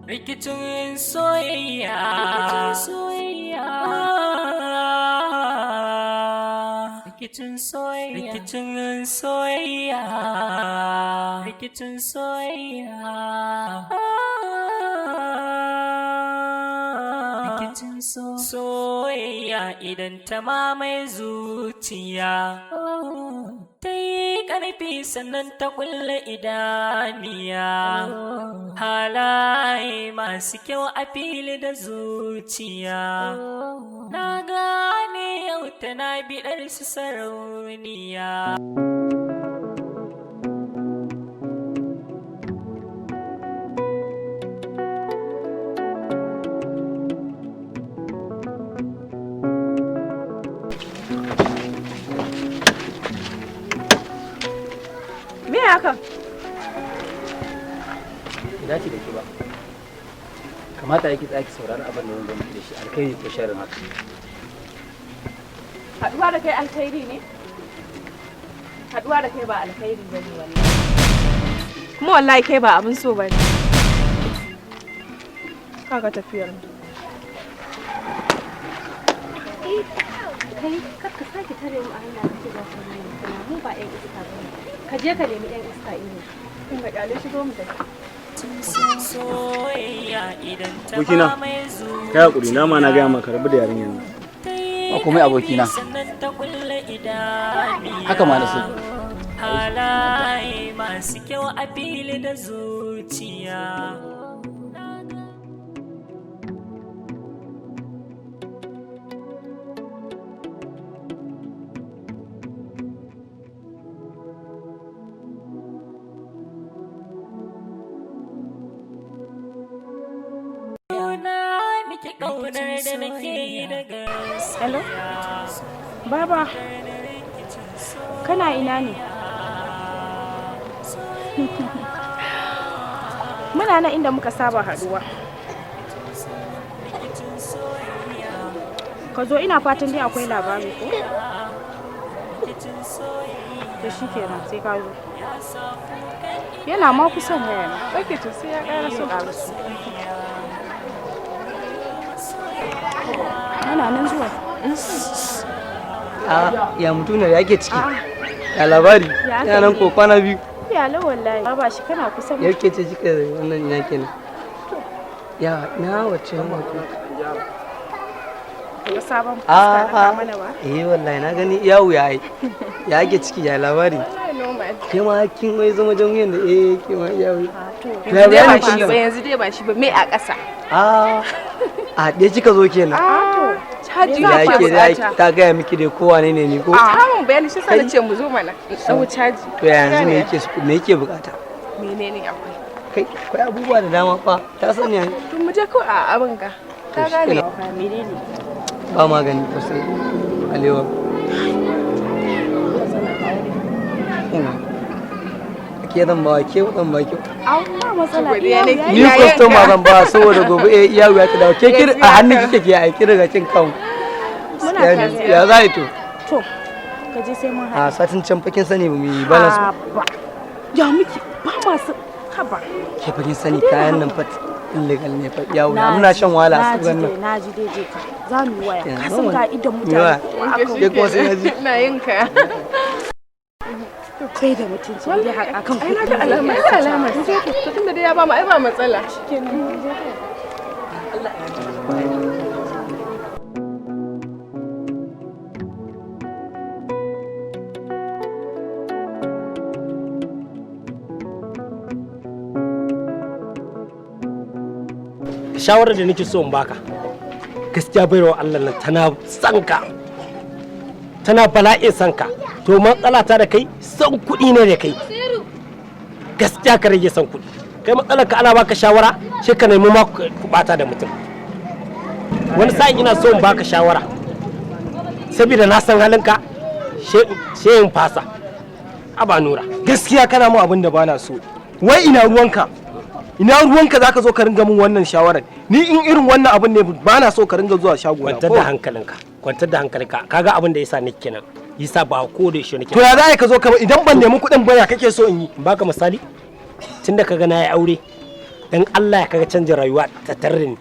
Rikicin soyayya, rikicin soyayya, rikicin soyayya, rikicin soyayya, rikicin soyayya idan ta mamaye zuciya. Ta yi ƙarfi sannan ta kulle idaniya, halaye masu kyau a fili da zuciya. Na gane yau tana biɗar su sarauniya. Me haka? Ina ce da ke ba. Kamata yake tsaki saurari abin da wanda muke da shi alkhairi ko sharrin haka. Haduwa da kai alkhairi ne? Haduwa da kai ba alkhairi bane wallahi. Kuma wallahi kai ba abin so bane. Kaga tafiyar mu. Kai kar ka sake tare mu a hanya kace za ka yi mu ba ƴan iska bane. Ka je ka nemi ƴan iska irin. Kin ga kyale shigo mu tafi. Abokina, kai hakuri na ma na gaya maka rabu da yarinyar nan. Ba komai abokina. Haka ma na so. Halaye masu kyau a fili da zuciya. Hello? Baba, kana ina ne? Muna nan inda muka saba haduwa. Ka zo ina fatan dai akwai labari ko? Da shi kenan sai ka zo. Yana ma kusan waya ne. Ɗauke to sai ya ƙara so ƙarasu. Yana nan zuwa. Ya mutum ne yake ciki. Ya labari. Ya nan ko kwana biyu. Ya la wallahi. Baba shi kana kusa mu. Yake ce kika wannan ina kenan. Ya na wace wato. Ga sabon fuska na mana ba. Wallahi na gani yawo ya yi. Ya yake ciki ya labari. Ke ma kin wai zama jami'an da ke ma yawo. Yanzu dai ba shi ba me a ƙasa. A ɗaya kika zo kenan. Caji ya ke da ta gaya miki dai kowa ne ni ko? Mun bayani shi sai ce mu zo mana. Dau caji. To yanzu me yake bukata? Menene akwai? Akwai abubuwa da dama fa. Ta sani ai. To mu je ko a abin ka. Ka gane. Menene? Ba magani ko sai alewa. Ke zan ba ke zan ba ki. Ba matsala. Ni customer zan ba saboda gobe iya wuya ta dawo. Ke a hannun kike ke aiki daga cin kan. Muna tare. Ya za to. To ka je sai mun haɗu. Satin can fakin sani ba mu yi balance. Ya miki ba masu haba. Ke fakin sani kayan nan fa illegal ne fa yawo muna shan wahala su wannan. Na ji dai ka. Za mu yi waya. Ka san ka idan mutane. Ke kuma sai na ji. Ina yin ka. Kai da mutunci dai haka kan kuɗi. Ai na ga alama. Alama. To tunda dai ya ba mu ai ba matsala. Shikenan. Allah ya shawarar da nake so in baka gaskiya baiwa Allah nan tana sanka tana bala'in sanka to matsala ta da kai san kuɗi ne da kai gaskiya ka rage san kuɗi kai matsalar ka ana baka shawara sai ka nemi ma ku bata da mutum wani sa'in ina so in baka shawara saboda na san halinka sai in fasa aba nura gaskiya kana mu abin da bana so wai ina ruwanka zaka zo ka ringa min wannan shawarar ni in irin wannan abin ne bana so ka ringa zuwa shago kwantar da hankalinka kaga abin da yasa nake kenan yasa ba ko da shi nake to ya za ka zo ka idan ban nemi kuɗin baya kake so in yi baka misali tunda kaga na yi aure dan Allah ya kaga canjin rayuwa ta tarre ni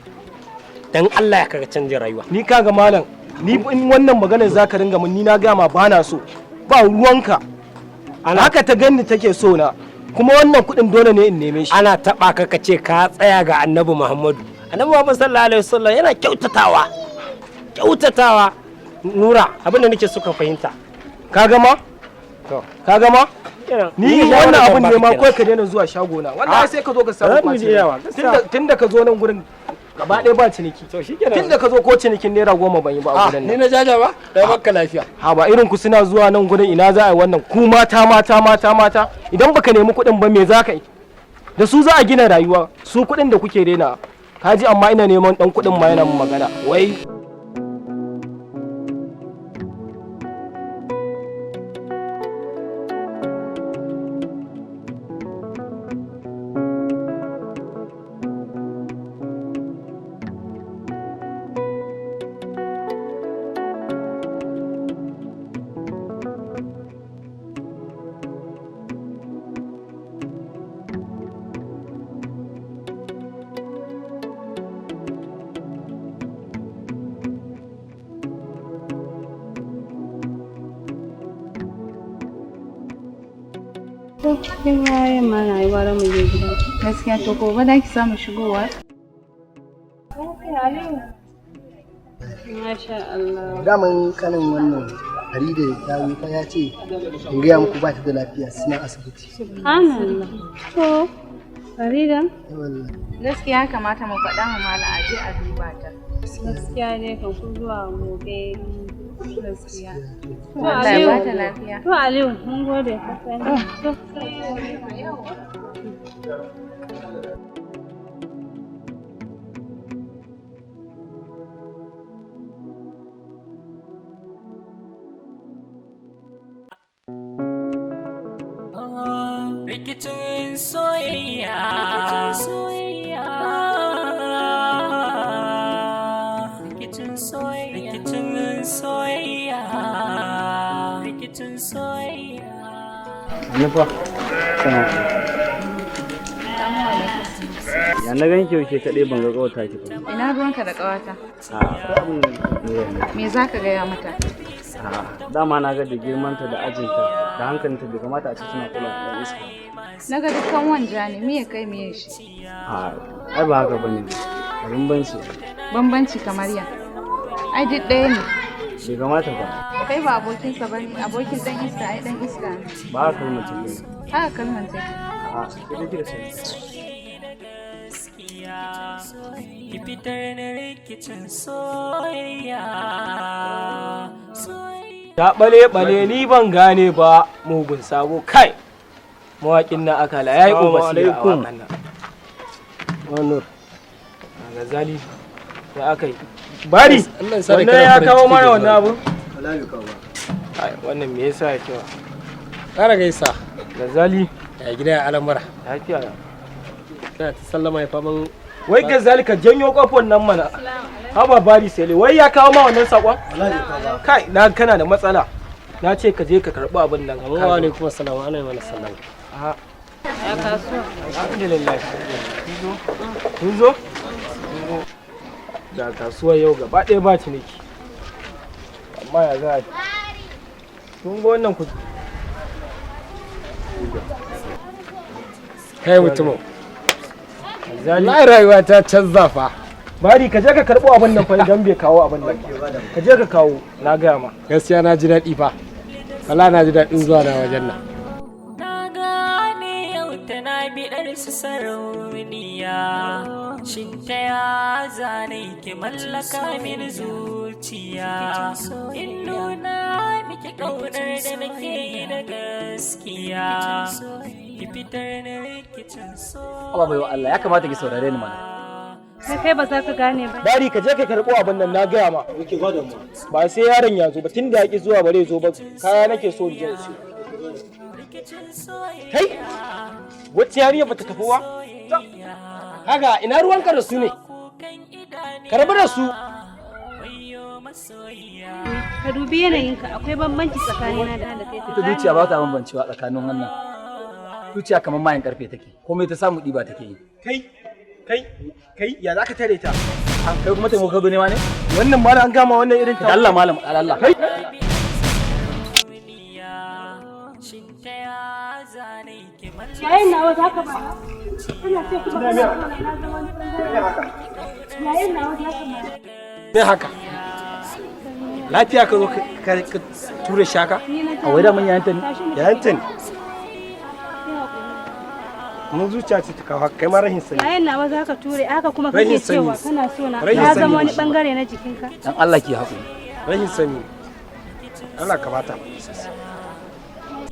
dan Allah ya kaga canjin rayuwa. Ni kaga malam, ni in wannan maganar zaka ringa mun ni na gama ba na so. Ba ruwanka. Haka ta ganni take so na. Kuma wannan kuɗin dole ne in neme shi. Ana taɓa ka kace ka tsaya ga Annabi Muhammadu. Annabi Muhammad sallallahu alaihi wasallam yana kyautatawa. Nura, abin da nake so ka fahimta. Ka gama? To, ka gama? Ni wannan abun ne ma kai kai ka daina zuwa shago na. Wallahi sai ka zo ka samu kwaci. Tunda ka zo nan gurin gaba ɗaya ba ciniki. To shikenan. Tunda ka zo ko cinikin naira 10 ban yi ba a gurin nan. Ni na jaja ba? Dai baka lafiya. Ha ba irin ku suna zuwa nan gurin ina za a yi wannan ku mata idan baka nemi kuɗin ba me za ka yi? Da su za a gina rayuwa su kuɗin da kuke daina. Kaji amma ina neman dan kuɗin ma yana mun magana. Wai Kin yayin ma na yi gwara mu je gida. Gaskiya to gobe da ki samu shigowa. Masha Allah. Daman kanin wannan Farida ya yi fa ya ce in gaya muku ba ta da lafiya suna asibiti. Subhanallah. To, Farida? Gaskiya kamata mu faɗa ma mala a je a duba ta. Gaskiya dai kan ku zuwa gobe. Gaskiya. Allah ya ba ta lafiya. To Aliyu, mun gode ka sani. To. Rikicin soyayya. Rikicin soyayya. Nufa, ya na gan ki ke kaɗai ban ga ƙawata ki ba. Ina ruwanka da ƙawata? Me za ka gaya mata? Dama na ga da girmanta da ajinta da hankalinta bai kamata a ce suna kula da iska. Na ga dukkan wanja ne, me ya kai me shi? Ai ba haka bane. Bambanci. Bambanci kamar ya? Ai duk ɗaya ne. Bai kamata ba. Kai ba abokinsa ba ne, abokin ɗan iska ai ɗan iska ne. Ba haka kalmar take. Haka kalmar take. Ita kira sai. Ki fitar da rikicin soyayya. ta bale ni ban gane ba mugun sabo kai. Mawaƙin na akala yayi ubasiya a wakan nan. Wannan Gazali da aka yi. Bari wannan ya kawo mana wannan abu. Wallahi kawo. Wannan me yasa ya kewa? Ƙara gaisa. Gazali Ya gida ya al'amura. lafiya. Kana ta sallama ya faman. Wai Gazali ka janyo kofar nan mana. Haba bari sai wai ya kawo ma wannan sakon? Wallahi kawo. Kai na kana da matsala. Na ce ka je ka karɓi abin nan. Wa alaikum assalam ana yi mana sallama. Ya kasuwa. Alhamdulillah. Kun zo? Da kasuwa yau gaba ɗaya ba ciniki. Amma ya za a yi. Kun ga wannan ku. Kai mutumin. Zali. Wallahi rayuwa ta canza fa. Bari ka je ka karɓo abin nan fa idan bai kawo abin nan. Ka je ka kawo na gaya ma. Gaskiya na ji daɗi fa. Wallahi na ji daɗin zuwa na wajen nan. Na gane yau tana biɗar su sarauniya. Shin ta ya zane ki mallaka min zuciya. In nuna miki ƙaunar da nake yi da gaskiya. Ki fitar da rikicin so. Allah bai wa Allah ya kamata ki saurare ni mana. Kai ba za ka gane ba. Bari ka je ka karɓo abin nan na gaya ma. Ba sai yaron ya zo ba tun da ya ki zuwa ba zai zo ba kaya nake so da jin su. Kai wacce yarinya bata tafi ba? Kaga ina ruwanka da su ne? Ka rabu da su. Ka dubi yanayinka akwai bambanci tsakanina da kai. Ita zuciya ba ta bambancewa tsakanin wannan. Zuciya kamar mayan karfe take, komai ta samu ɗiba take yi. Kai kai ya zaka tare ta? Kai kuma taimako ka zo nema ne? Wannan ma an gama wannan irin ta. Allah malam Allah. Kai Yayin nawa za ka ba. Ina ce kuma yayin nawa za ka ba. me haka? Lafiya ka zo ka ture shaka? A wai da mun yayanta ne. Yayanta ne. Mun zuciya ce ta kawo kai ma rahin sani. Yayin nawa za ka ture haka kuma kake Rahin sani. cewa kana so na. Rahin Ya sani zama wani shi. bangare na jikinka. Dan Allah ki haƙuri. Rahin sani. Allah ka bata.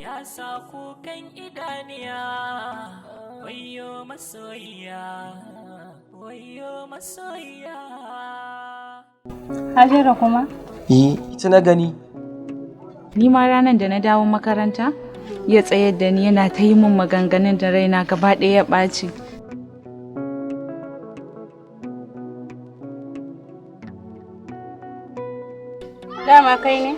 Ya sa kukan idaniya, wayo masoyiya, wayo masoyiya. Hajara kuma? Ita na gani. Ni ma ranar da na dawo makaranta ya tsayar da ni yana ta yi min maganganun da raina gaba ɗaya ya ɓaci. Dama kai ne?